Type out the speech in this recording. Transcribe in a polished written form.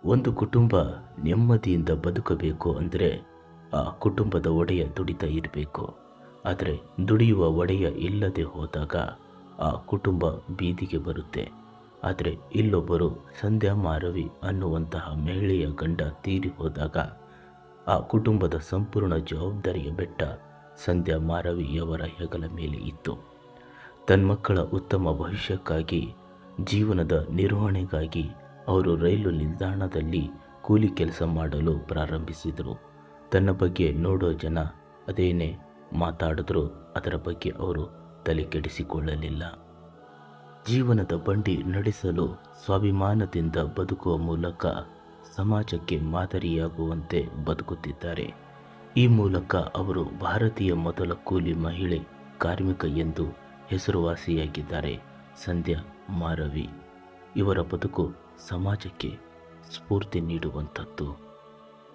ಒಂದು ಕುಟುಂಬ ನೆಮ್ಮದಿಯಿಂದ ಬದುಕಬೇಕು ಅಂದರೆ ಆ ಕುಟುಂಬದ ಒಡೆಯ ದುಡಿತಾ ಇರಬೇಕು. ಆದರೆ ದುಡಿಯುವ ಒಡೆಯ ಇಲ್ಲದೆ ಹೋದಾಗ ಆ ಕುಟುಂಬ ಬೀದಿಗೆ ಬರುತ್ತೆ. ಆದರೆ ಇಲ್ಲೊಬ್ಬರು ಸಂಧ್ಯಾ ಮಾರವಿ ಅನ್ನುವಂತಹ ಮಹಿಳೆಯ ಗಂಡ ತೀರಿ ಹೋದಾಗ ಆ ಕುಟುಂಬದ ಸಂಪೂರ್ಣ ಜವಾಬ್ದಾರಿಯ ಬೆಟ್ಟ ಸಂಧ್ಯಾ ಮಾರವಿಯವರ ಹೆಗಲ ಮೇಲೆ ಇತ್ತು. ತನ್ನ ಮಕ್ಕಳ ಉತ್ತಮ ಭವಿಷ್ಯಕ್ಕಾಗಿ, ಜೀವನದ ನಿರ್ವಹಣೆಗಾಗಿ ಅವರು ರೈಲು ನಿಲ್ದಾಣದಲ್ಲಿ ಕೂಲಿ ಕೆಲಸ ಮಾಡಲು ಪ್ರಾರಂಭಿಸಿದರು. ತನ್ನ ಬಗ್ಗೆ ನೋಡೋ ಜನ ಅದೇನೇ ಮಾತಾಡಿದ್ರು ಅದರ ಬಗ್ಗೆ ಅವರು ತಲೆ ಕೆಡಿಸಿಕೊಳ್ಳಲಿಲ್ಲ. ಜೀವನದ ಬಂಡಿ ನಡೆಸಲು ಸ್ವಾಭಿಮಾನದಿಂದ ಬದುಕುವ ಮೂಲಕ ಸಮಾಜಕ್ಕೆ ಮಾದರಿಯಾಗುವಂತೆ ಬದುಕುತ್ತಿದ್ದಾರೆ. ಈ ಮೂಲಕ ಅವರು ಭಾರತೀಯ ಮೊದಲ ಕೂಲಿ ಮಹಿಳೆ ಕಾರ್ಮಿಕ ಎಂದು ಹೆಸರುವಾಸಿಯಾಗಿದ್ದಾರೆ. ಸಂಧ್ಯಾ ಮಾರವಿ ಇವರ ಬದುಕು ಸಮಾಜಕ್ಕೆ ಸ್ಫೂರ್ತಿ ನೀಡುವಂಥದ್ದು.